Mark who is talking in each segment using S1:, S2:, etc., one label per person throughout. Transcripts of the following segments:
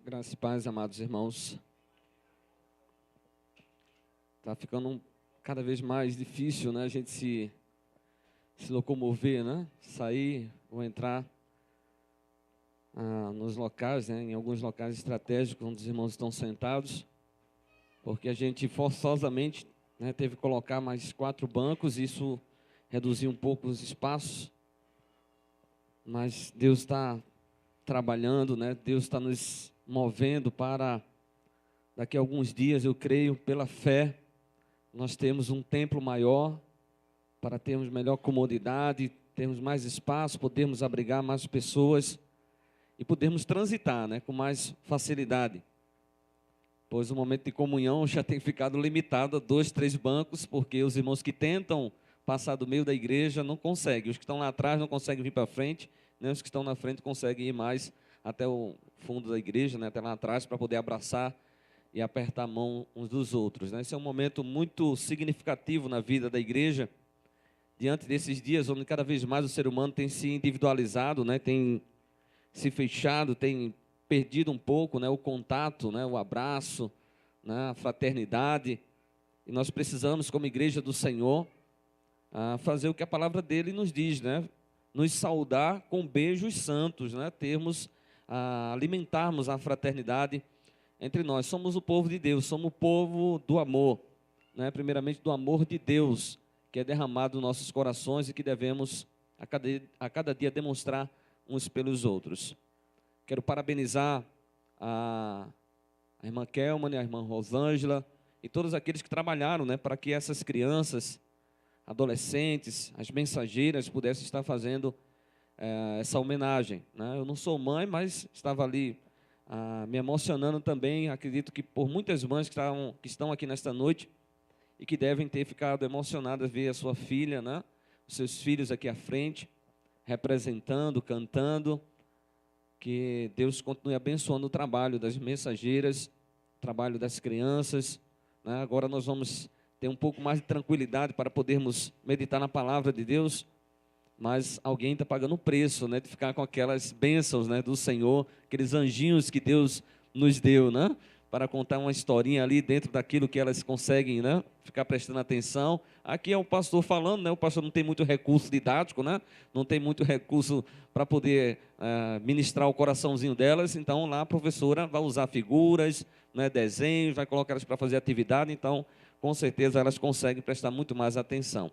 S1: Graças e paz, amados irmãos. Está ficando cada vez mais difícil, né? A gente se locomover, né? Sair ou entrar nos locais, né? Em alguns locais estratégicos onde os irmãos estão sentados, porque a gente forçosamente, né, teve que colocar mais 4 bancos, isso reduziu um pouco os espaços, mas Deus está trabalhando, né? Deus está nos movendo para daqui a alguns dias, eu creio, pela fé, nós temos um templo maior, para termos melhor comodidade, termos mais espaço, podermos abrigar mais pessoas e podermos transitar, né, com mais facilidade. Pois o momento de comunhão já tem ficado limitado a 2, 3 bancos, porque os irmãos que tentam passar do meio da igreja não conseguem. Os que estão lá atrás não conseguem vir para frente, nem os que estão na frente conseguem ir mais até o fundo da igreja, né, até lá atrás, para poder abraçar e apertar a mão uns dos outros, né? Esse é um momento muito significativo na vida da igreja, diante desses dias onde cada vez mais o ser humano tem se individualizado, né? Tem se fechado, tem perdido um pouco, né, o contato, né, o abraço, né, a fraternidade. E nós precisamos, como igreja do Senhor, fazer o que a palavra dele nos diz, né? Nos saudar com beijos santos, né? Alimentarmos a fraternidade entre nós. Somos o povo de Deus, somos o povo do amor, né? Primeiramente do amor de Deus, que é derramado nos nossos corações e que devemos a cada dia demonstrar uns pelos outros. Quero parabenizar a irmã Kelman, a irmã Rosângela e todos aqueles que trabalharam, né, para que essas crianças, adolescentes, as mensageiras pudessem estar fazendo essa homenagem, né? Eu não sou mãe, mas estava ali me emocionando também. Acredito que por muitas mães que estão aqui nesta noite e que devem ter ficado emocionadas ver a sua filha, né? Os seus filhos aqui à frente, representando, cantando. Que Deus continue abençoando o trabalho das mensageiras, o trabalho das crianças, né? Agora nós vamos ter um pouco mais de tranquilidade para podermos meditar na palavra de Deus, mas alguém está pagando o preço, né, de ficar com aquelas bênçãos, né, do Senhor, aqueles anjinhos que Deus nos deu, né, para contar uma historinha ali dentro daquilo que elas conseguem, né, ficar prestando atenção. Aqui é o pastor falando, né, o pastor não tem muito recurso didático, né, não tem muito recurso para poder ministrar o coraçãozinho delas, então lá a professora vai usar figuras, né, desenhos, vai colocar elas para fazer atividade, então com certeza elas conseguem prestar muito mais atenção.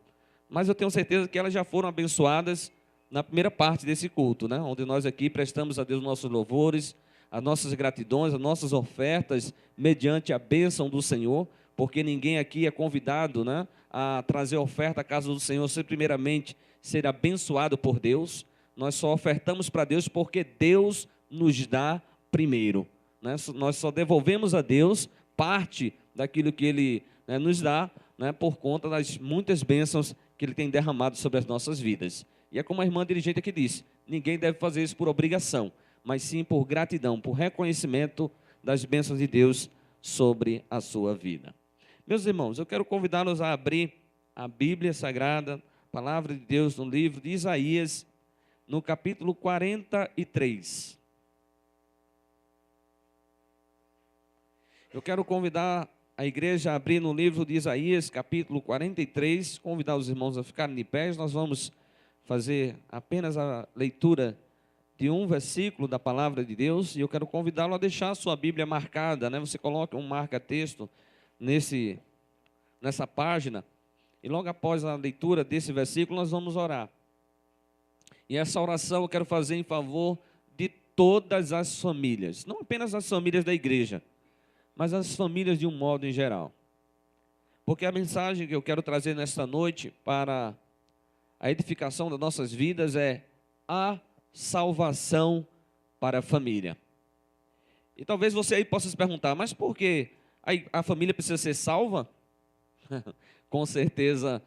S1: Mas eu tenho certeza que elas já foram abençoadas na primeira parte desse culto, né? Onde nós aqui prestamos a Deus nossos louvores, as nossas gratidões, as nossas ofertas, mediante a bênção do Senhor, porque ninguém aqui é convidado, né, a trazer oferta à casa do Senhor, sem primeiramente ser abençoado por Deus. Nós só ofertamos para Deus porque Deus nos dá primeiro, né? Nós só devolvemos a Deus parte daquilo que Ele, né, nos dá, né, por conta das muitas bênçãos que Ele tem derramado sobre as nossas vidas. E é como a irmã dirigente aqui disse, ninguém deve fazer isso por obrigação, mas sim por gratidão, por reconhecimento das bênçãos de Deus sobre a sua vida. Meus irmãos, eu quero convidá-los a abrir a Bíblia Sagrada, a palavra de Deus no livro de Isaías, no capítulo 43. Eu quero convidar a igreja a abrir no livro de Isaías, capítulo 43, convidar os irmãos a ficarem de pé. Nós vamos fazer apenas a leitura de um versículo da palavra de Deus, e eu quero convidá-lo a deixar a sua Bíblia marcada, né? Você coloca um marca-texto nessa página, e logo após a leitura desse versículo, nós vamos orar. E essa oração eu quero fazer em favor de todas as famílias, não apenas as famílias da igreja, mas as famílias de um modo em geral. Porque a mensagem que eu quero trazer nesta noite para a edificação das nossas vidas é a salvação para a família. E talvez você aí possa se perguntar, mas por que a família precisa ser salva? Com certeza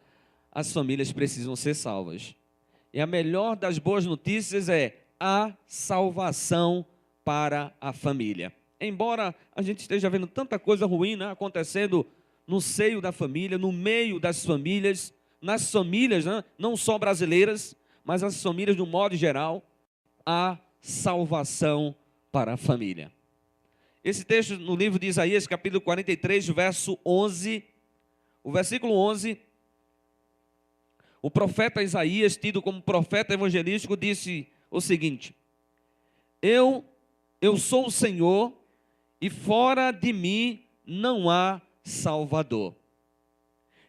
S1: as famílias precisam ser salvas. E a melhor das boas notícias é a salvação para a família. Embora a gente esteja vendo tanta coisa ruim, né, acontecendo no seio da família, no meio das famílias, nas famílias, né, não só brasileiras, mas as famílias de um modo geral, a salvação para a família. Esse texto no livro de Isaías, capítulo 43, verso 11, o versículo 11, o profeta Isaías, tido como profeta evangelístico, disse o seguinte: Eu sou o Senhor, e fora de mim não há Salvador.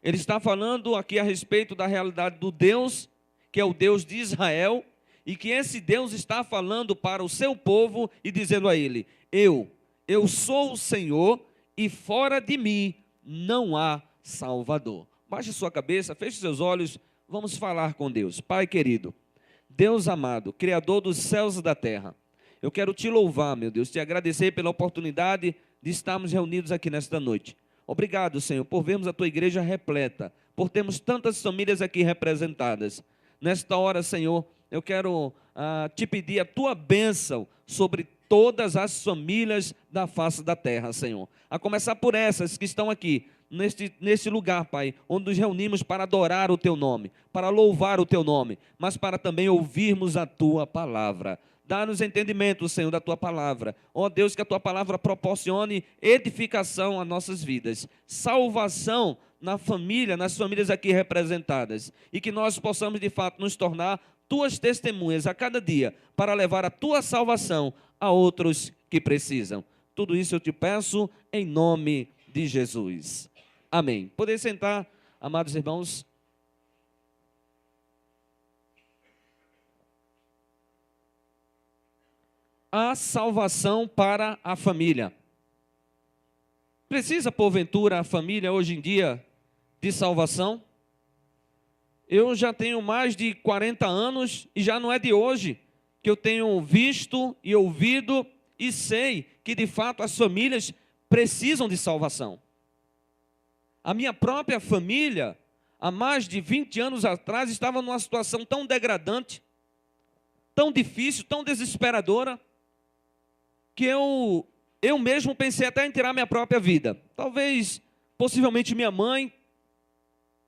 S1: Ele está falando aqui a respeito da realidade do Deus, que é o Deus de Israel, e que esse Deus está falando para o seu povo e dizendo a ele: Eu sou o Senhor, e fora de mim não há Salvador. Baixe sua cabeça, feche seus olhos, vamos falar com Deus. Pai querido, Deus amado, Criador dos céus e da terra, eu quero te louvar, meu Deus, te agradecer pela oportunidade de estarmos reunidos aqui nesta noite. Obrigado, Senhor, por vermos a tua igreja repleta, por termos tantas famílias aqui representadas. Nesta hora, Senhor, eu quero te pedir a tua bênção sobre todas as famílias da face da terra, Senhor. A começar por essas que estão aqui, neste lugar, Pai, onde nos reunimos para adorar o teu nome, para louvar o teu nome, mas para também ouvirmos a tua palavra. Dá-nos entendimento, Senhor, da tua palavra. Ó Deus, que a tua palavra proporcione edificação às nossas vidas, salvação na família, nas famílias aqui representadas, e que nós possamos de fato nos tornar tuas testemunhas a cada dia, para levar a tua salvação a outros que precisam. Tudo isso eu te peço em nome de Jesus. Amém. Poder sentar, amados irmãos. A salvação para a família. Precisa, porventura, a família hoje em dia de salvação? Eu já tenho mais de 40 anos e já não é de hoje que eu tenho visto e ouvido e sei que de fato as famílias precisam de salvação. A minha própria família, há mais de 20 anos atrás, estava numa situação tão degradante, tão difícil, tão desesperadora, que eu mesmo pensei até em tirar minha própria vida. Talvez, possivelmente minha mãe,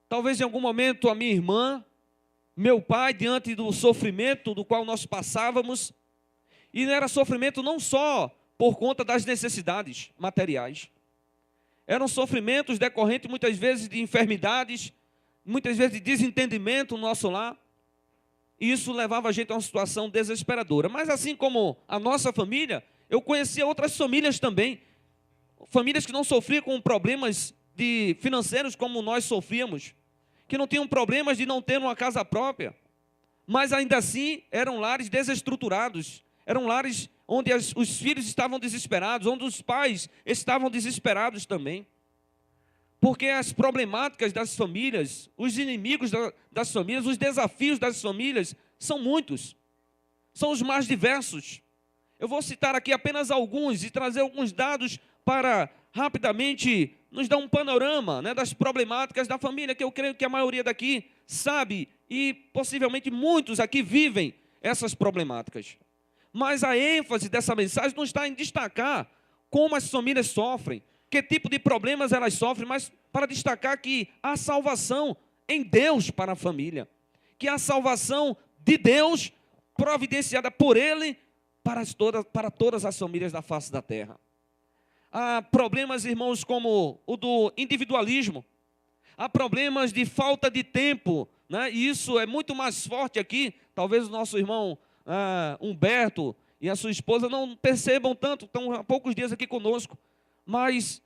S1: talvez em algum momento a minha irmã, meu pai, diante do sofrimento do qual nós passávamos. E era sofrimento não só por conta das necessidades materiais. Eram sofrimentos decorrentes muitas vezes de enfermidades, muitas vezes de desentendimento no nosso lar. E isso levava a gente a uma situação desesperadora. Mas assim como a nossa família, eu conhecia outras famílias também. Famílias que não sofriam com problemas financeiros como nós sofríamos. Que não tinham problemas de não ter uma casa própria. Mas ainda assim eram lares desestruturados. Eram lares onde os filhos estavam desesperados, onde os pais estavam desesperados também. Porque as problemáticas das famílias, os inimigos das famílias, os desafios das famílias são muitos. São os mais diversos. Eu vou citar aqui apenas alguns e trazer alguns dados para rapidamente nos dar um panorama, né, das problemáticas da família, que eu creio que a maioria daqui sabe e possivelmente muitos aqui vivem essas problemáticas. Mas a ênfase dessa mensagem não está em destacar como as famílias sofrem, que tipo de problemas elas sofrem, mas para destacar que há salvação em Deus para a família, que há salvação de Deus providenciada por Ele para todas as famílias da face da terra. Há problemas, irmãos, como o do individualismo, há problemas de falta de tempo, né? E isso é muito mais forte aqui. Talvez o nosso irmão Humberto e a sua esposa não percebam tanto, estão há poucos dias aqui conosco, mas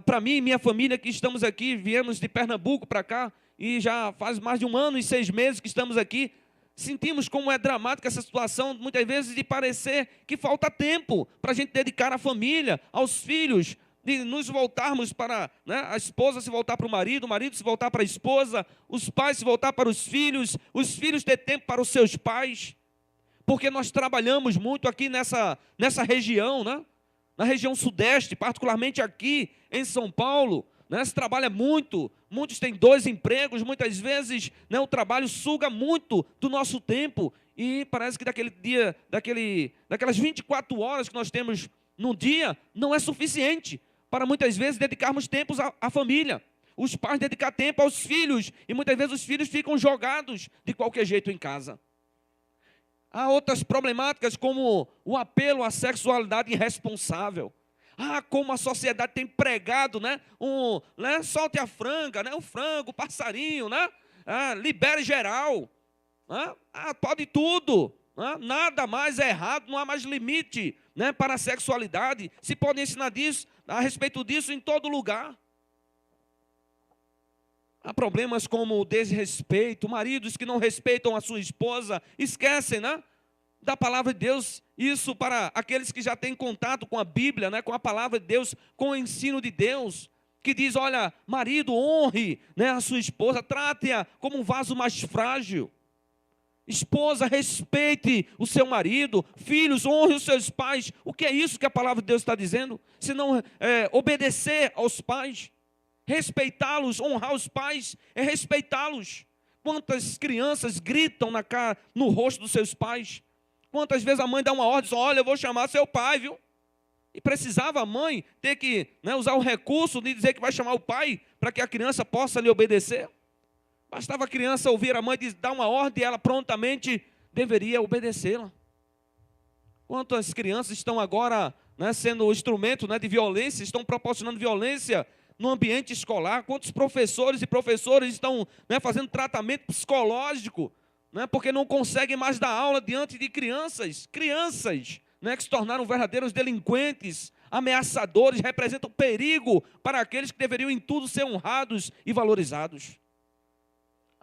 S1: para mim e minha família que estamos aqui, viemos de Pernambuco para cá, e já faz mais de 1 ano e 6 meses que estamos aqui, sentimos como é dramática essa situação, muitas vezes de parecer que falta tempo para a gente dedicar à família, aos filhos, de nos voltarmos para, né, a esposa se voltar para o marido se voltar para a esposa, os pais se voltar para os filhos ter tempo para os seus pais, porque nós trabalhamos muito aqui nessa região, né? Na região sudeste, particularmente aqui em São Paulo, né, se trabalha muito, muitos têm 2 empregos, muitas vezes, né, o trabalho suga muito do nosso tempo, e parece que daquelas 24 horas que nós temos no dia, não é suficiente para muitas vezes dedicarmos tempos à família, os pais dedicar tempo aos filhos, e muitas vezes os filhos ficam jogados de qualquer jeito em casa. Há outras problemáticas como o apelo à sexualidade irresponsável, Como a sociedade tem pregado, né? Solte a franga, né? O frango, o passarinho, né? Libere geral. Pode tudo. Nada mais é errado, não há mais limite, né, para a sexualidade. Se pode ensinar a respeito disso em todo lugar. Há problemas como o desrespeito, maridos que não respeitam a sua esposa, esquecem, né, da palavra de Deus. Isso para aqueles que já têm contato com a Bíblia, né, com a palavra de Deus, com o ensino de Deus, que diz, olha, marido, honre, né, a sua esposa, trate-a como um vaso mais frágil. Esposa, respeite o seu marido. Filhos, honre os seus pais. O que é isso que a palavra de Deus está dizendo? Se não obedecer aos pais, respeitá-los, honrar os pais, é respeitá-los. Quantas crianças gritam no rosto dos seus pais? Quantas vezes a mãe dá uma ordem, diz, olha, eu vou chamar seu pai, viu? E precisava a mãe ter que, né, usar o recurso de dizer que vai chamar o pai para que a criança possa lhe obedecer? Bastava a criança ouvir a mãe dar uma ordem e ela prontamente deveria obedecê-la. Quantas crianças estão agora, né, sendo instrumento, né, de violência, estão proporcionando violência no ambiente escolar? Quantos professores e professoras estão, né, fazendo tratamento psicológico, né, porque não conseguem mais dar aula diante de crianças, né, que se tornaram verdadeiros delinquentes, ameaçadores, representam perigo para aqueles que deveriam em tudo ser honrados e valorizados.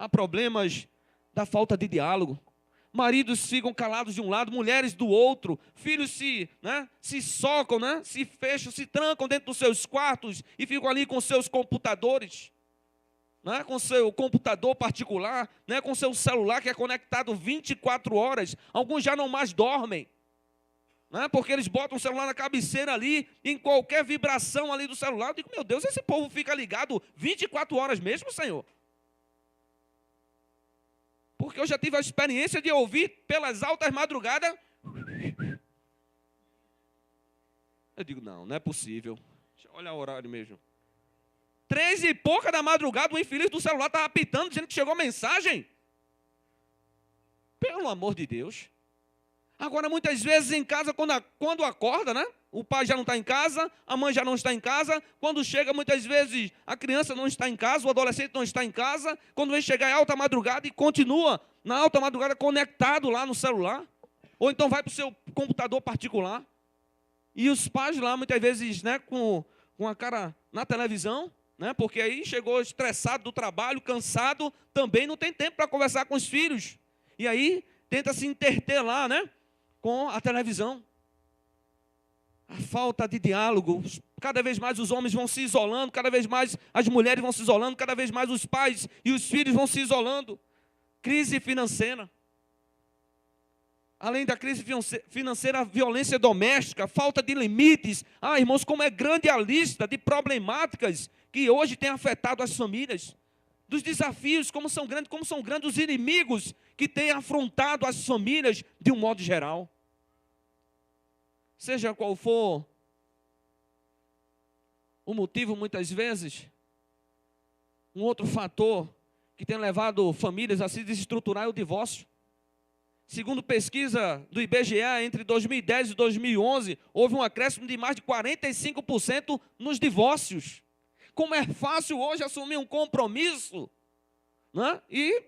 S1: Há problemas da falta de diálogo. Maridos ficam calados de um lado, mulheres do outro. Filhos se socam, né? Se fecham, se trancam dentro dos seus quartos e ficam ali com seus computadores, né? Com seu computador particular, né? Com seu celular que é conectado 24 horas. Alguns já não mais dormem, né? Porque eles botam o celular na cabeceira ali, e em qualquer vibração ali do celular, eu digo, meu Deus, esse povo fica ligado 24 horas mesmo, Senhor? Porque eu já tive a experiência de ouvir pelas altas madrugadas. Eu digo, não é possível. Deixa eu olhar o horário mesmo. 3 e pouca da madrugada, o infeliz do celular estava apitando, dizendo que chegou mensagem. Pelo amor de Deus. Agora, muitas vezes em casa, quando acorda, né? O pai já não está em casa, a mãe já não está em casa. Quando chega, muitas vezes, a criança não está em casa, o adolescente não está em casa. Quando vem chegar, é alta madrugada e continua na alta madrugada conectado lá no celular. Ou então vai para o seu computador particular. E os pais lá, muitas vezes, né, com a cara na televisão, né, porque aí chegou estressado do trabalho, cansado, também não tem tempo para conversar com os filhos. E aí tenta se interter lá, né, com a televisão. A falta de diálogo, cada vez mais os homens vão se isolando, cada vez mais as mulheres vão se isolando, cada vez mais os pais e os filhos vão se isolando. Crise financeira. Além da crise financeira, a violência doméstica, falta de limites. Irmãos, como é grande a lista de problemáticas que hoje tem afetado as famílias. Dos desafios, como são grandes os inimigos que têm afrontado as famílias de um modo geral. Seja qual for o motivo, muitas vezes, um outro fator que tem levado famílias a se desestruturar é o divórcio. Segundo pesquisa do IBGE, entre 2010 e 2011, houve um acréscimo de mais de 45% nos divórcios. Como é fácil hoje assumir um compromisso, né? E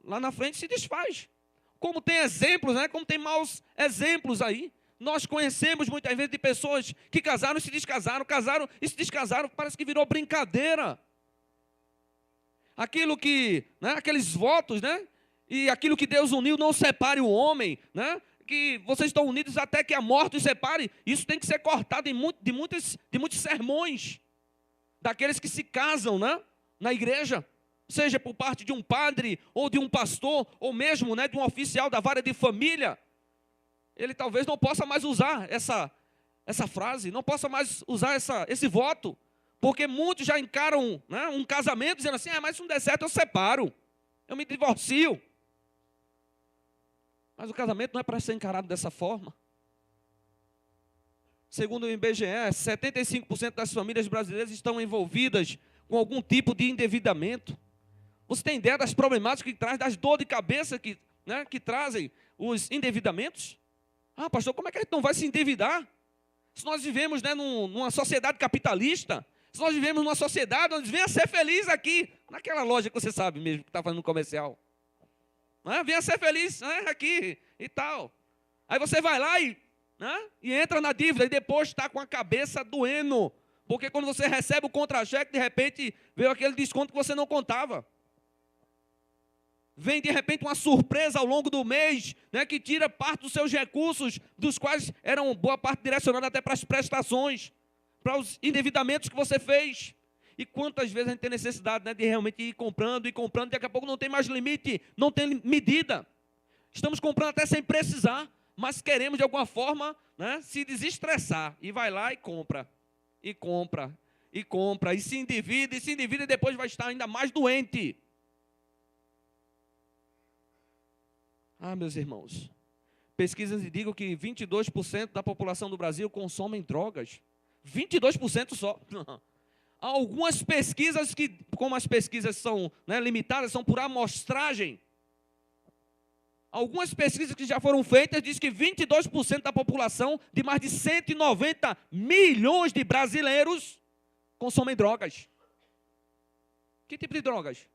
S1: lá na frente se desfaz. Como tem exemplos, né? Como tem maus exemplos aí. Nós conhecemos muitas vezes de pessoas que casaram e se descasaram, casaram e se descasaram, parece que virou brincadeira. Aquilo que, né, aqueles votos, né, e aquilo que Deus uniu, não separe o homem, né, que vocês estão unidos até que a morte os separe, isso tem que ser cortado de muitos sermões, daqueles que se casam, né, na igreja, seja por parte de um padre, ou de um pastor, ou mesmo, né, de um oficial da vara de família. Ele talvez não possa mais usar essa frase, não possa mais usar esse voto, porque muitos já encaram, né, um casamento dizendo assim, mas se não der certo eu separo, eu me divorcio. Mas o casamento não é para ser encarado dessa forma. Segundo o IBGE, 75% das famílias brasileiras estão envolvidas com algum tipo de endividamento. Você tem ideia das problemáticas que traz, das dores de cabeça que trazem os endividamentos? Pastor, como é que a gente não vai se endividar? Se nós vivemos, né, numa sociedade capitalista, se nós vivemos numa sociedade onde venha ser feliz aqui, naquela loja que você sabe mesmo, que está fazendo comercial. Venha ser feliz, né, aqui e tal. Aí você vai lá e entra na dívida e depois está com a cabeça doendo. Porque quando você recebe o contra-cheque, de repente veio aquele desconto que você não contava. Vem de repente uma surpresa ao longo do mês, né, que tira parte dos seus recursos, dos quais eram boa parte direcionada até para as prestações, para os endividamentos que você fez. E quantas vezes a gente tem necessidade, né, de realmente ir comprando, daqui a pouco não tem mais limite, não tem medida. Estamos comprando até sem precisar, mas queremos de alguma forma, né, se desestressar. E vai lá e compra, e compra, e compra, e se endivida e depois vai estar ainda mais doente. Meus irmãos, pesquisas indicam que 22% da população do Brasil consomem drogas. 22% só. Há algumas pesquisas que, como as pesquisas são, né, limitadas, são por amostragem. Algumas pesquisas que já foram feitas dizem que 22% da população de mais de 190 milhões de brasileiros consomem drogas. Que tipo de drogas?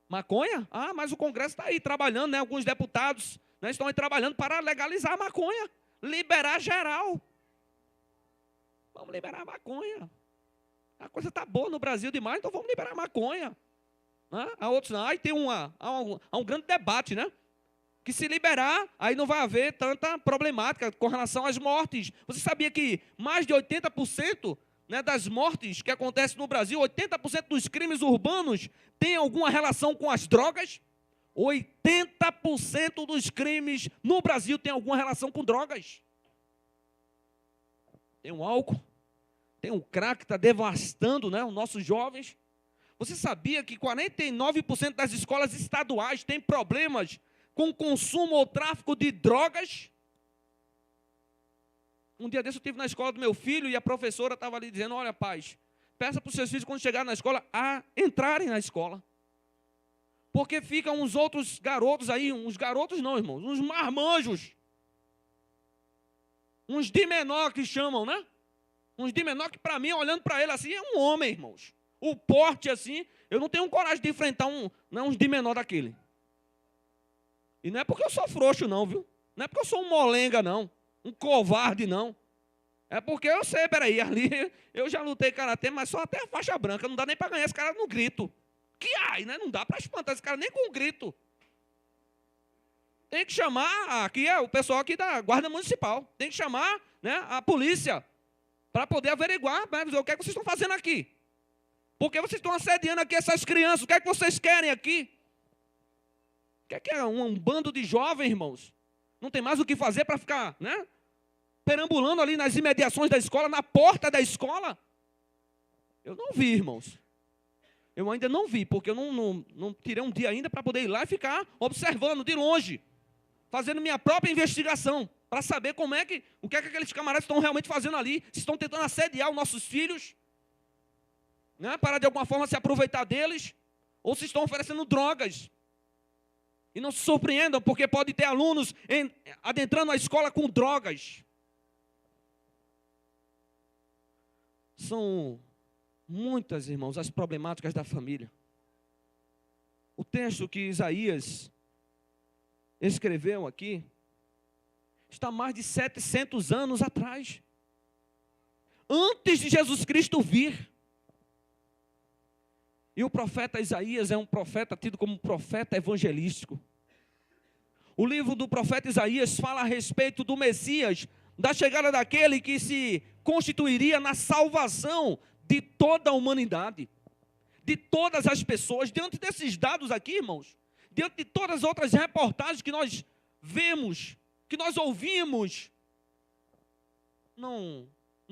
S1: Maconha? Mas o Congresso está aí trabalhando, né? Alguns deputados, né, estão aí trabalhando para legalizar a maconha, liberar geral. Vamos liberar a maconha. A coisa está boa no Brasil demais, então vamos liberar a maconha. Há outros não. Aí tem há um grande debate, né? Que se liberar, aí não vai haver tanta problemática com relação às mortes. Você sabia que mais de 80%, né, das mortes que acontecem no Brasil, 80% dos crimes urbanos tem alguma relação com as drogas? 80% dos crimes no Brasil tem alguma relação com drogas. Tem o álcool, tem o crack que está devastando, né, os nossos jovens. Você sabia que 49% das escolas estaduais têm problemas com consumo ou tráfico de drogas? Um dia desse eu estive na escola do meu filho e a professora estava ali dizendo: olha, pais, peça para os seus filhos, quando chegarem na escola, a entrarem na escola. Porque ficam uns outros garotos aí, uns garotos não, irmãos, uns marmanjos. Uns de menor que chamam, né? Uns de menor que para mim, olhando para ele assim, é um homem, irmãos. O porte assim, eu não tenho coragem de enfrentar uns de menor daquele. E não é porque eu sou frouxo não, viu? Não é porque eu sou um molenga não, um covarde não. É porque eu sei, peraí, ali eu já lutei karatê, mas só até a faixa branca, não dá nem para ganhar esse cara no grito. Que ai, né? Não dá para espantar esse cara nem com um grito. Tem que chamar, aqui é o pessoal aqui da Guarda Municipal, tem que chamar, né, a polícia, para poder averiguar, né, o que é que vocês estão fazendo aqui. Porque vocês estão assediando aqui essas crianças, o que é que vocês querem aqui? O que é um bando de jovens, irmãos? Não tem mais o que fazer para ficar, né, perambulando ali nas imediações da escola, na porta da escola? Eu não vi, irmãos. Eu ainda não vi, porque eu não tirei um dia ainda para poder ir lá e ficar observando de longe, fazendo minha própria investigação, para saber o que é que aqueles camaradas estão realmente fazendo ali, se estão tentando assediar os nossos filhos, né, para de alguma forma se aproveitar deles, ou se estão oferecendo drogas. E não se surpreendam, porque pode ter alunos adentrando a escola com drogas. São muitas, irmãos, as problemáticas da família. O texto que Isaías escreveu aqui está mais de 700 anos atrás, antes de Jesus Cristo vir. E o profeta Isaías é um profeta tido como profeta evangelístico. O livro do profeta Isaías fala a respeito do Messias, da chegada daquele que se constituiria na salvação de toda a humanidade, de todas as pessoas. Diante desses dados aqui, irmãos, diante de todas as outras reportagens que nós vemos, que nós ouvimos, não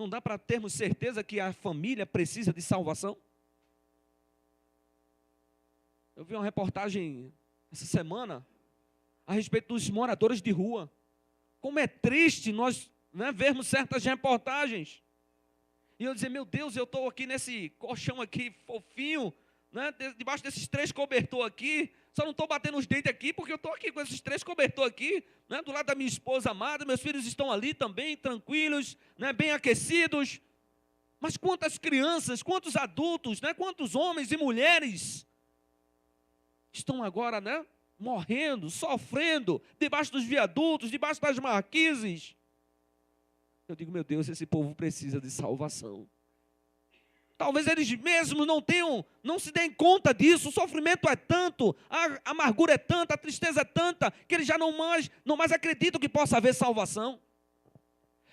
S1: dá para termos certeza que a família precisa de salvação? Eu vi uma reportagem essa semana a respeito dos moradores de rua. Como é triste nós, né, vermos certas reportagens. E eu dizer, meu Deus, eu estou aqui nesse colchão aqui, fofinho, né, debaixo desses 3 cobertores aqui, Só não estou batendo os dentes aqui, porque eu estou aqui com esses 3 cobertores aqui, né, do lado da minha esposa amada, meus filhos estão ali também, tranquilos, né, bem aquecidos. Mas quantas crianças, quantos adultos, né, quantos homens e mulheres estão agora, né, morrendo, sofrendo, debaixo dos viadutos, debaixo das marquises. Eu digo, meu Deus, esse povo precisa de salvação. Talvez eles mesmos não se deem conta disso. O sofrimento é tanto, a amargura é tanta, a tristeza é tanta, que eles já não mais acreditam que possa haver salvação.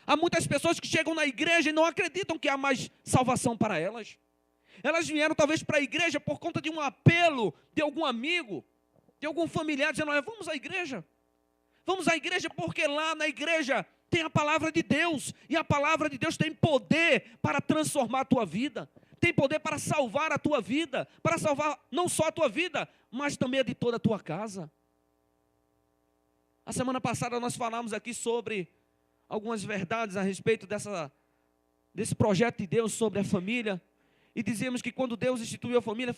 S1: Há muitas pessoas que chegam na igreja e não acreditam que há mais salvação para elas. Elas vieram talvez para a igreja por conta de um apelo de algum amigo, de algum familiar, dizendo, olha, vamos à igreja. Vamos à igreja porque lá na igreja tem a palavra de Deus. E a palavra de Deus tem poder para transformar a tua vida. Tem poder para salvar a tua vida. Para salvar não só a tua vida, mas também a de toda a tua casa. A semana passada nós falamos aqui sobre algumas verdades a respeito desse projeto de Deus sobre a família. E dizíamos que quando Deus instituiu a família,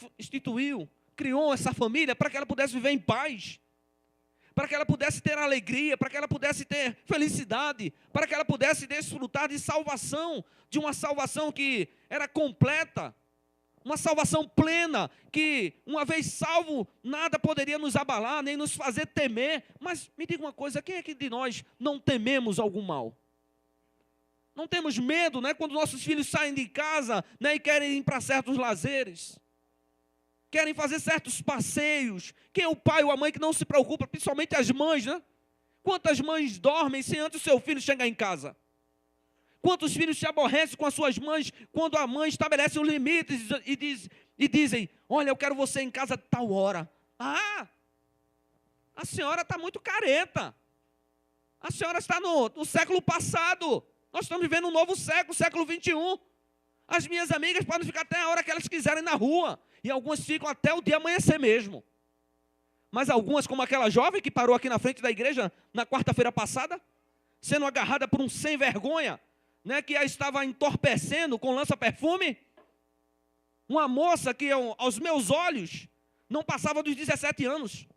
S1: criou essa família para que ela pudesse viver em paz, para que ela pudesse ter alegria, para que ela pudesse ter felicidade, para que ela pudesse desfrutar de salvação, de uma salvação que era completa, uma salvação plena, que uma vez salvo, nada poderia nos abalar, nem nos fazer temer. Mas me diga uma coisa, quem é que de nós não tememos algum mal? Não temos medo, né, quando nossos filhos saem de casa, né, e querem ir para certos lazeres, querem fazer certos passeios. Quem é o pai ou a mãe que não se preocupa, principalmente as mães, né? Quantas mães dormem sem antes o seu filho chegar em casa? Quantos filhos se aborrecem com as suas mães quando a mãe estabelece os limites e dizem, olha, eu quero você em casa a tal hora. Ah, a senhora está muito careta. A senhora está no século passado. Nós estamos vivendo um novo século, século 21. As minhas amigas podem ficar até a hora que elas quiserem na rua. E algumas ficam até o dia amanhecer mesmo. Mas algumas, como aquela jovem que parou aqui na frente da igreja na quarta-feira passada, sendo agarrada por um sem vergonha, né, que a estava entorpecendo com lança-perfume. Uma moça que aos meus olhos não passava dos 17 anos.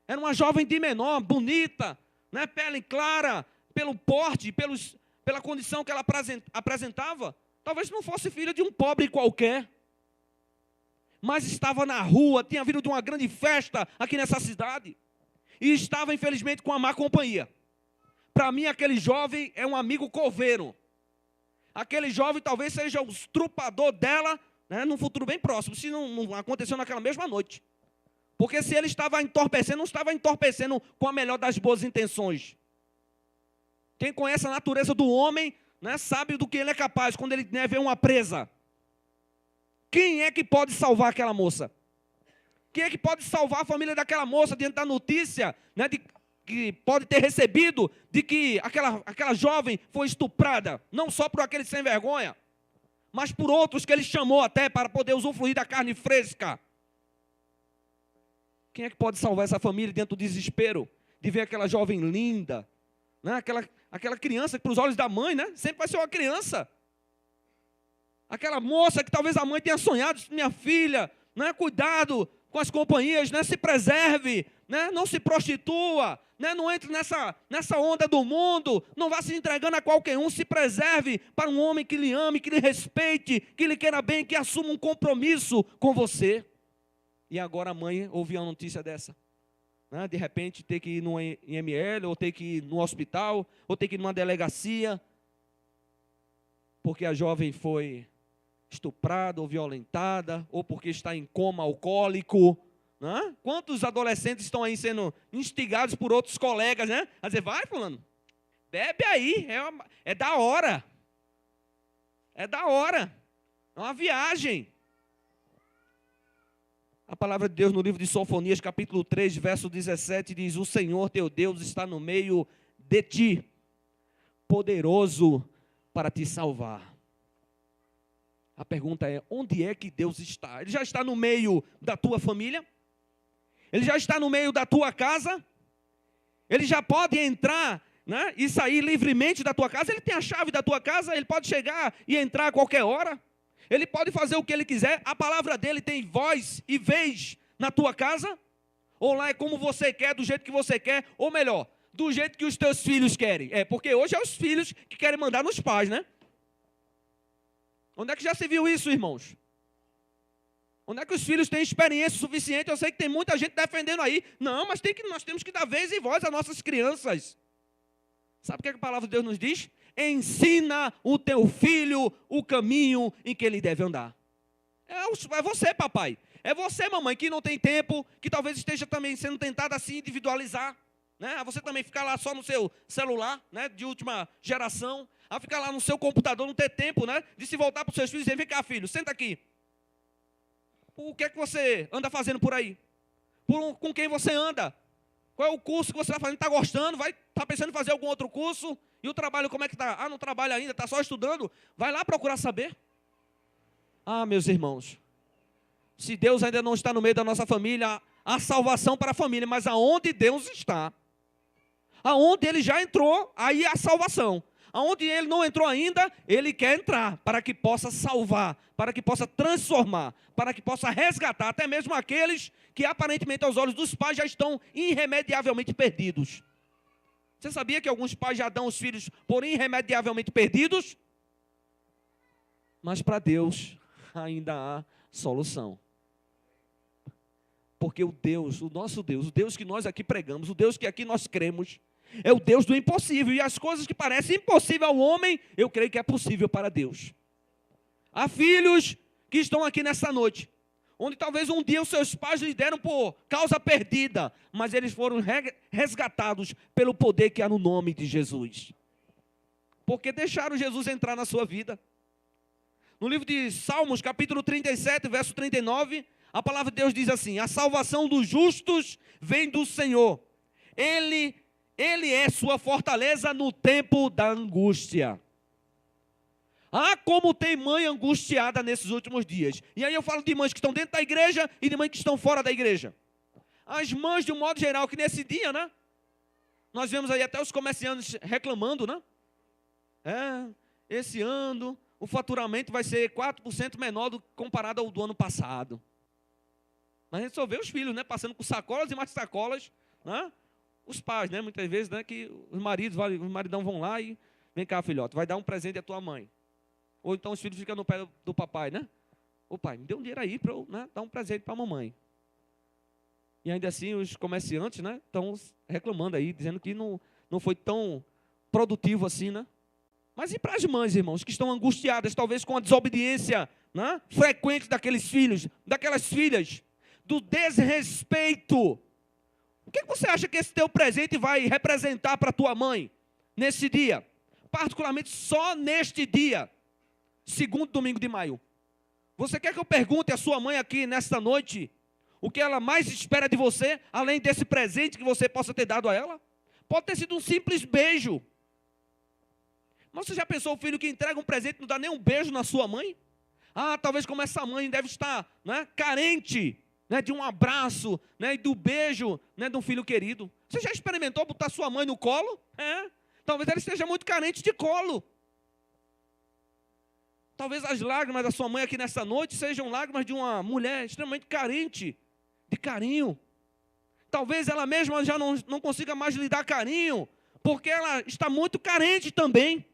S1: Era uma jovem de menor, bonita, né, pele clara, pelo porte, pela condição que ela apresentava. Talvez não fosse filha de um pobre qualquer. Mas estava na rua, tinha vindo de uma grande festa aqui nessa cidade. E estava, infelizmente, com a má companhia. Para mim, aquele jovem é um amigo coveiro. Aquele jovem talvez seja o estrupador dela, né, num futuro bem próximo, se não aconteceu naquela mesma noite. Porque se ele estava entorpecendo, não estava entorpecendo com a melhor das boas intenções. Quem conhece a natureza do homem, né, sabe do que ele é capaz quando ele, né, vê uma presa. Quem é que pode salvar aquela moça? Quem é que pode salvar a família daquela moça diante da notícia, né, que pode ter recebido de que aquela jovem foi estuprada, não só por aquele sem vergonha, mas por outros que ele chamou até para poder usufruir da carne fresca? Quem é que pode salvar essa família diante do desespero de ver aquela jovem linda, né, aquela criança que para os olhos da mãe, né, sempre vai ser uma criança? Aquela moça que talvez a mãe tenha sonhado, minha filha, né, cuidado com as companhias, né, se preserve, né, não se prostitua, né, não entre nessa onda do mundo, não vá se entregando a qualquer um, se preserve para um homem que lhe ame, que lhe respeite, que lhe queira bem, que assuma um compromisso com você. E agora a mãe ouviu uma notícia dessa, né, de repente ter que ir no IML, ou ter que ir no hospital, ou ter que ir numa delegacia, porque a jovem foi estuprada ou violentada, ou porque está em coma alcoólico, né? Quantos adolescentes estão aí sendo instigados por outros colegas, né? A dizer, vai fulano, bebe aí, é da hora, é uma viagem. A palavra de Deus no livro de Sofonias, capítulo 3, verso 17, diz, o Senhor teu Deus está no meio de ti, poderoso para te salvar. A pergunta é, onde é que Deus está? Ele já está no meio da tua família? Ele já está no meio da tua casa? Ele já pode entrar, né, e sair livremente da tua casa? Ele tem a chave da tua casa, ele pode chegar e entrar a qualquer hora? Ele pode fazer o que ele quiser? A palavra dele tem voz e vez, na tua casa? Ou lá é como você quer, do jeito que você quer, ou melhor, do jeito que os teus filhos querem? Porque hoje é os filhos que querem mandar nos pais, né? Onde é que já se viu isso, irmãos? Onde é que os filhos têm experiência suficiente? Eu sei que tem muita gente defendendo aí. Não, mas nós temos que dar vez e voz às nossas crianças. Sabe o que a palavra de Deus nos diz? Ensina o teu filho o caminho em que ele deve andar. É você, papai. É você, mamãe, que não tem tempo, que talvez esteja também sendo tentada a se individualizar. Né? Você também ficar lá só no seu celular, né, de última geração. A ficar lá no seu computador, não ter tempo, né, de se voltar para os seus filhos e dizer, vem cá, filho, senta aqui. O que é que você anda fazendo por aí? Com quem você anda? Qual é o curso que você está fazendo? Está gostando? Está pensando em fazer algum outro curso? E o trabalho como é que está? Ah, não trabalha ainda, está só estudando? Vai lá procurar saber. Ah, meus irmãos, se Deus ainda não está no meio da nossa família, há salvação para a família, mas aonde Deus está, aonde Ele já entrou, aí há salvação. Aonde Ele não entrou ainda, Ele quer entrar, para que possa salvar, para que possa transformar, para que possa resgatar, até mesmo aqueles que aparentemente aos olhos dos pais já estão irremediavelmente perdidos. Você sabia que alguns pais já dão os filhos por irremediavelmente perdidos? Mas para Deus ainda há solução. Porque o nosso Deus, o Deus que nós aqui pregamos, o Deus que aqui nós cremos, é o Deus do impossível. E as coisas que parecem impossíveis ao homem, eu creio que é possível para Deus. Há filhos que estão aqui nessa noite, onde talvez um dia os seus pais lhe deram por causa perdida, mas eles foram resgatados pelo poder que há no nome de Jesus. Porque deixaram Jesus entrar na sua vida. No livro de Salmos, capítulo 37, verso 39, a palavra de Deus diz assim: a salvação dos justos vem do Senhor. Ele é sua fortaleza no tempo da angústia. Ah, como tem mãe angustiada nesses últimos dias. E aí eu falo de mães que estão dentro da igreja e de mães que estão fora da igreja. As mães, de um modo geral, que nesse dia, né? Nós vemos aí até os comerciantes reclamando, né? Esse ano o faturamento vai ser 4% menor comparado ao do ano passado. Mas a gente só vê os filhos, né? Passando com sacolas e mais sacolas, né? Os pais, né? Muitas vezes, né? Que os maridão vão lá e vem cá, filhote, vai dar um presente à tua mãe. Ou então os filhos ficam no pé do papai, né? Ô pai, me dê um dinheiro aí para eu, né, dar um presente para a mamãe. E ainda assim os comerciantes, né, estão reclamando aí, dizendo que não foi tão produtivo assim, né? Mas e para as mães, irmãos, que estão angustiadas, talvez com a desobediência, né, frequente daqueles filhos, daquelas filhas, do desrespeito. O que você acha que esse teu presente vai representar para a tua mãe nesse dia? Particularmente só neste dia, segundo domingo de maio. Você quer que eu pergunte à sua mãe aqui nesta noite o que ela mais espera de você, além desse presente que você possa ter dado a ela? Pode ter sido um simples beijo. Mas você já pensou o filho que entrega um presente e não dá nem um beijo na sua mãe? Ah, talvez como essa mãe deve estar, né, carente, né, de um abraço, né, e do beijo, né, de um filho querido. Você já experimentou botar sua mãe no colo? Talvez ela esteja muito carente de colo. Talvez as lágrimas da sua mãe aqui nessa noite sejam lágrimas de uma mulher extremamente carente de carinho. Talvez ela mesma já não consiga mais lhe dar carinho, porque ela está muito carente também.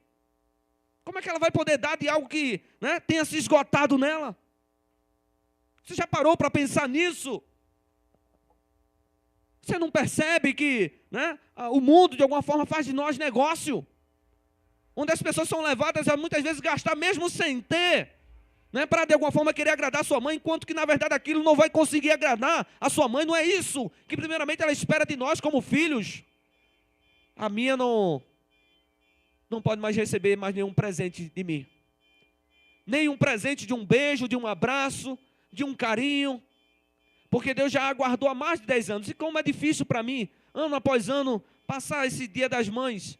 S1: Como é que ela vai poder dar de algo que, né, tenha se esgotado nela? Você já parou para pensar nisso? Você não percebe que, né, o mundo de alguma forma faz de nós negócio? Onde as pessoas são levadas a muitas vezes gastar mesmo sem ter, né, para de alguma forma querer agradar a sua mãe, enquanto que na verdade aquilo não vai conseguir agradar a sua mãe. Não é isso que primeiramente ela espera de nós como filhos. A minha não pode mais receber mais nenhum presente de mim. Nenhum presente de um beijo, de um abraço, de um carinho. Porque Deus já aguardou há mais de 10 anos. E como é difícil para mim, ano após ano, passar esse dia das mães.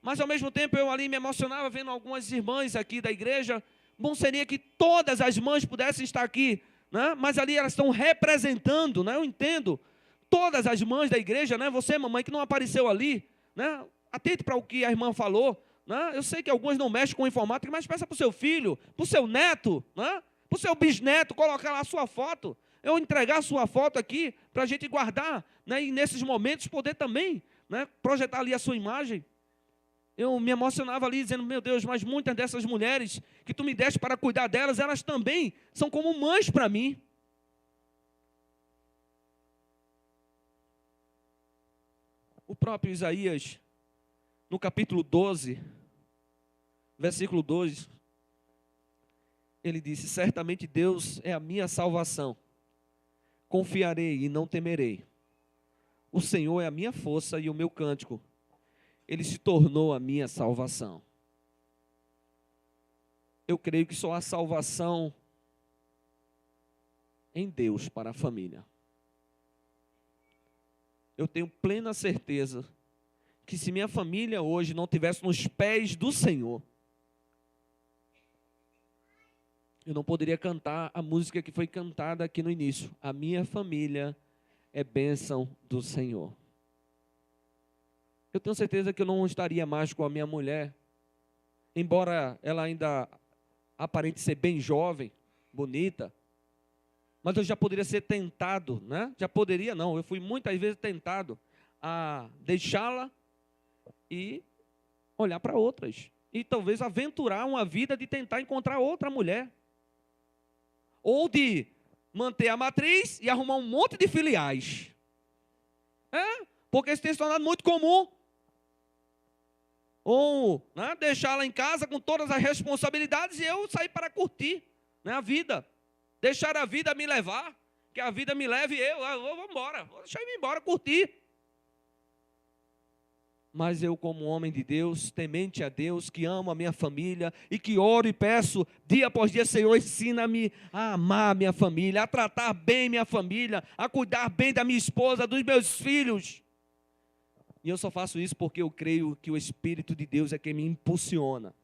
S1: Mas ao mesmo tempo eu ali me emocionava vendo algumas irmãs aqui da igreja. Bom seria que todas as mães pudessem estar aqui, né? Mas ali elas estão representando, né? Eu entendo. Todas as mães da igreja, né? Você, mamãe, que não apareceu ali, né? Atente para o que a irmã falou, né? Eu sei que algumas não mexem com informática, mas peça para o seu filho, para o seu neto, né? Para o seu bisneto, colocar lá a sua foto. eu entregar a sua foto aqui para a gente guardar, né, e nesses momentos poder também, né, projetar ali a sua imagem. Eu me emocionava ali dizendo, meu Deus, mas muitas dessas mulheres que tu me deste para cuidar delas, elas também são como mães para mim. O próprio Isaías, no capítulo 12, versículo 2, ele disse, certamente Deus é a minha salvação. Confiarei e não temerei. O Senhor é a minha força e o meu cântico. Ele se tornou a minha salvação. Eu creio que só há salvação em Deus para a família. Eu tenho plena certeza que se minha família hoje não estivesse nos pés do Senhor, eu não poderia cantar a música que foi cantada aqui no início. A minha família é bênção do Senhor. Eu tenho certeza que eu não estaria mais com a minha mulher, embora ela ainda aparente ser bem jovem, bonita, mas eu já poderia ser tentado, né? Já poderia não, eu fui muitas vezes tentado a deixá-la e olhar para outras. E talvez aventurar uma vida de tentar encontrar outra mulher. Ou de manter a matriz e arrumar um monte de filiais. Porque isso tem se tornado muito comum. Ou, né, deixá-la em casa com todas as responsabilidades e eu sair para curtir, né, a vida. Deixar a vida me levar, que a vida me leve e eu vou embora. Vou deixar ele embora, curtir. Mas eu, como homem de Deus, temente a Deus, que amo a minha família e que oro e peço dia após dia, Senhor, ensina-me a amar a minha família, a tratar bem minha família, a cuidar bem da minha esposa, dos meus filhos. E eu só faço isso porque eu creio que o Espírito de Deus é quem me impulsiona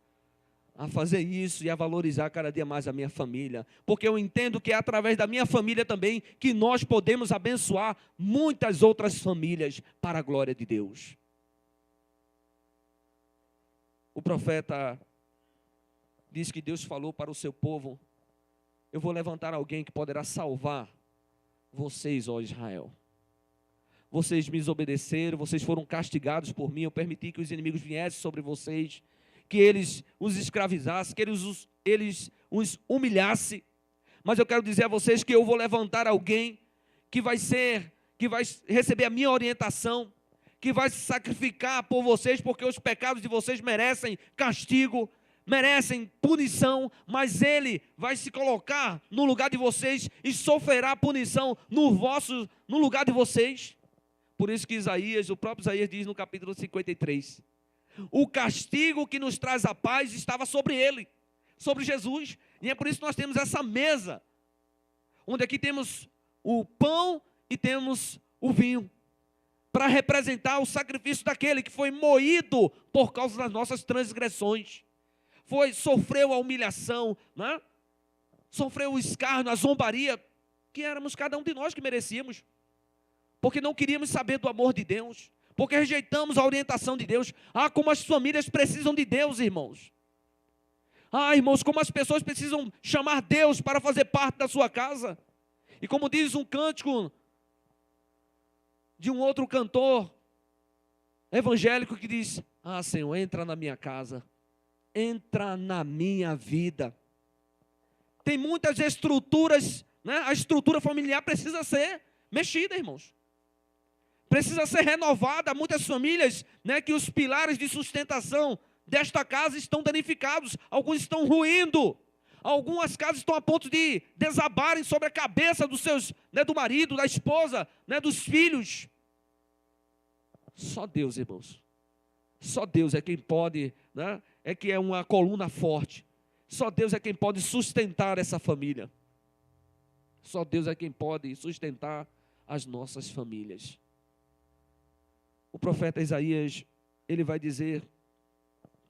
S1: a fazer isso e a valorizar cada dia mais a minha família. Porque eu entendo que é através da minha família também que nós podemos abençoar muitas outras famílias para a glória de Deus. O profeta diz que Deus falou para o seu povo, eu vou levantar alguém que poderá salvar vocês, ó Israel. Vocês me desobedeceram, vocês foram castigados por mim, eu permiti que os inimigos viessem sobre vocês, que eles os escravizassem, que eles os humilhassem. Mas eu quero dizer a vocês que eu vou levantar alguém que vai receber a minha orientação, que vai se sacrificar por vocês, porque os pecados de vocês merecem castigo, merecem punição, mas ele vai se colocar no lugar de vocês e sofrerá punição no lugar de vocês. Por isso que o próprio Isaías diz no capítulo 53, o castigo que nos traz a paz estava sobre ele, sobre Jesus, e é por isso que nós temos essa mesa, onde aqui temos o pão e temos o vinho, para representar o sacrifício daquele que foi moído por causa das nossas transgressões, sofreu a humilhação, né? Sofreu o escárnio, a zombaria, que éramos cada um de nós que merecíamos, porque não queríamos saber do amor de Deus, porque rejeitamos a orientação de Deus. Como as famílias precisam de Deus, irmãos. Irmãos, como as pessoas precisam chamar Deus para fazer parte da sua casa. E como diz um cântico de um outro cantor evangélico que diz, Senhor, entra na minha casa, entra na minha vida. Tem muitas estruturas, né? A estrutura familiar precisa ser mexida, irmãos. Precisa ser renovada. Muitas famílias, né, que os pilares de sustentação desta casa estão danificados, alguns estão ruindo. Algumas casas estão a ponto de desabarem sobre a cabeça dos seus, né, do marido, da esposa, né, dos filhos. Só Deus, irmãos. Só Deus é quem pode, né, é que é uma coluna forte. Só Deus é quem pode sustentar essa família. Só Deus é quem pode sustentar as nossas famílias. O profeta Isaías, ele vai dizer,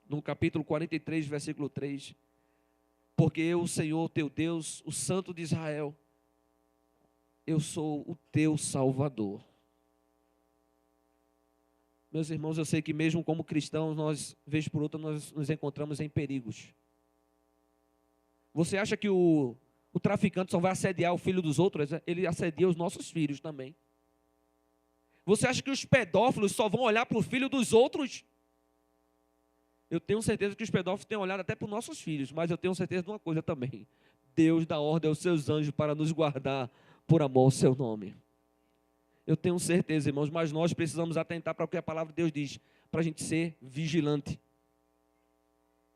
S1: no capítulo 43, versículo 3, porque eu, Senhor, teu Deus, o Santo de Israel, eu sou o teu Salvador. Meus irmãos, eu sei que mesmo como cristãos, nós, vez por outra, nós nos encontramos em perigos. Você acha que o O traficante só vai assediar o filho dos outros, ele assedia os nossos filhos também. Você acha que os pedófilos só vão olhar para o filho dos outros? Eu tenho certeza que os pedófilos têm olhado até para os nossos filhos, mas eu tenho certeza de uma coisa também. Deus dá ordem aos seus anjos para nos guardar por amor ao seu nome. Eu tenho certeza, irmãos, mas nós precisamos atentar para o que a palavra de Deus diz, para a gente ser vigilante.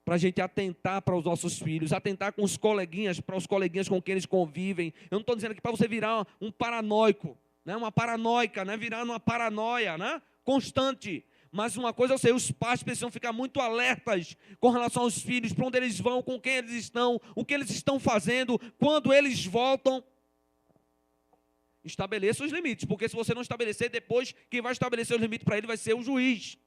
S1: Para a gente atentar para os nossos filhos, atentar com os coleguinhas, para os coleguinhas com quem eles convivem. Eu não estou dizendo aqui para você virar um paranoico, né? Uma paranoica, né? Virar uma paranoia, né? Constante. Mas uma coisa eu sei, os pais precisam ficar muito alertas com relação aos filhos, para onde eles vão, com quem eles estão, o que eles estão fazendo, quando eles voltam. Estabeleça os limites, porque se você não estabelecer, depois quem vai estabelecer os limites para ele vai ser o juiz.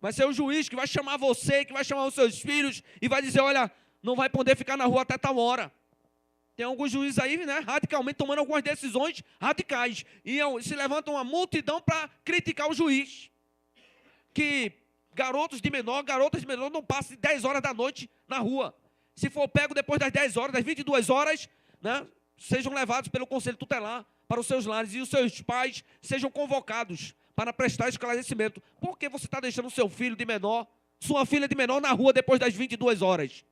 S1: Vai ser o juiz que vai chamar você, que vai chamar os seus filhos e vai dizer, olha, não vai poder ficar na rua até tal hora. Tem alguns juízes aí, né, radicalmente tomando algumas decisões radicais. E se levantam uma multidão para criticar o juiz. Que garotas de menor não passem 10 horas da noite na rua. Se for pego depois das 10 horas, das 22 horas, né, sejam levados pelo conselho tutelar para os seus lares e os seus pais sejam convocados para prestar esclarecimento. Por que você está deixando o seu filho de menor, sua filha de menor na rua depois das 22 horas?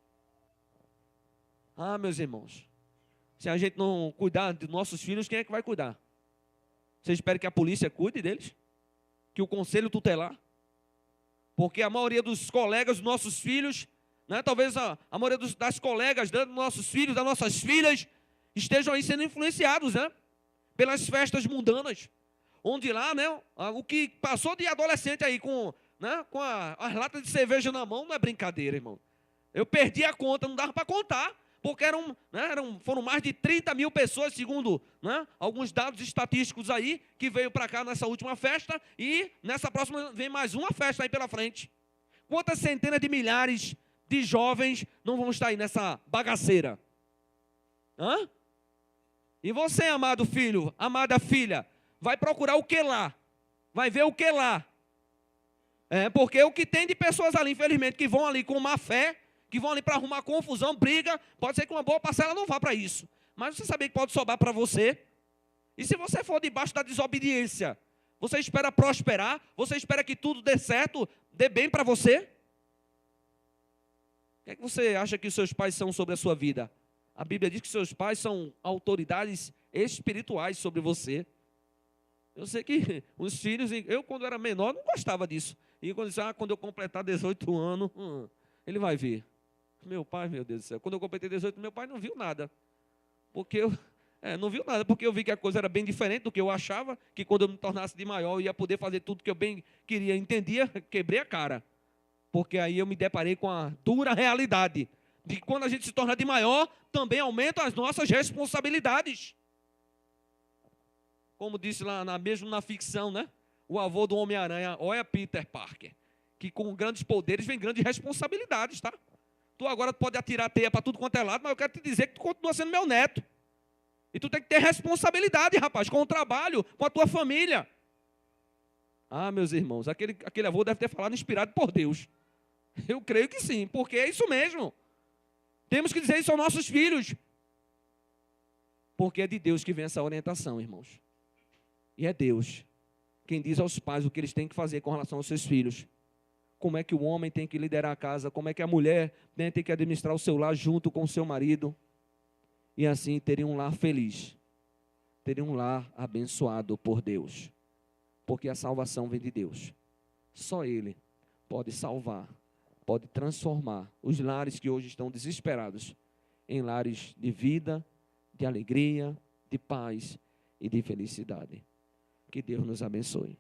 S1: Ah, meus irmãos, se a gente não cuidar dos nossos filhos, quem é que vai cuidar? Você espera que a polícia cuide deles? Que o conselho tutelar? Porque a maioria dos colegas dos nossos filhos, né, talvez a maioria das colegas dos nossos filhos, das nossas filhas, estejam aí sendo influenciados, né, pelas festas mundanas. Onde lá, né, o que passou de adolescente aí com as latas de cerveja na mão não é brincadeira, irmão. Eu perdi a conta, não dava para contar, porque foram mais de 30 mil pessoas, segundo, né, alguns dados estatísticos aí, que veio para cá nessa última festa, e nessa próxima vem mais uma festa aí pela frente. Quantas centenas de milhares de jovens não vão estar aí nessa bagaceira? Hã? E você, amado filho, amada filha, vai procurar o que lá? Vai ver o que lá? Porque o que tem de pessoas ali, infelizmente, que vão ali com má fé, que vão ali para arrumar confusão, briga, pode ser que uma boa parcela não vá para isso. Mas você sabia que pode sobrar para você? E se você for debaixo da desobediência, você espera prosperar? Você espera que tudo dê certo, dê bem para você? O que é que você acha que os seus pais são sobre a sua vida? A Bíblia diz que seus pais são autoridades espirituais sobre você. Eu sei que os filhos, eu quando era menor não gostava disso. E quando disse, quando eu completar 18 anos, ele vai ver. Meu pai, meu Deus do céu. Quando eu completei 18, meu pai não viu nada. Não viu nada, porque eu vi que a coisa era bem diferente do que eu achava, que quando eu me tornasse de maior, eu ia poder fazer tudo que eu bem queria, entendia, quebrei a cara. Porque aí eu me deparei com a dura realidade de que quando a gente se torna de maior, também aumentam as nossas responsabilidades. Como disse lá, mesmo na ficção, né? O avô do Homem-Aranha, olha Peter Parker, que com grandes poderes vem grandes responsabilidades, tá? Tu agora pode atirar teia para tudo quanto é lado, mas eu quero te dizer que tu continua sendo meu neto. E tu tem que ter responsabilidade, rapaz, com o trabalho, com a tua família. Ah, meus irmãos, aquele avô deve ter falado inspirado por Deus. Eu creio que sim, porque é isso mesmo. Temos que dizer isso aos nossos filhos. Porque é de Deus que vem essa orientação, irmãos. E é Deus quem diz aos pais o que eles têm que fazer com relação aos seus filhos. Como é que o homem tem que liderar a casa, como é que a mulher tem que administrar o seu lar junto com o seu marido. E assim teria um lar feliz. Teria um lar abençoado por Deus. Porque a salvação vem de Deus. Só Ele pode salvar, pode transformar os lares que hoje estão desesperados em lares de vida, de alegria, de paz e de felicidade. Que Deus nos abençoe.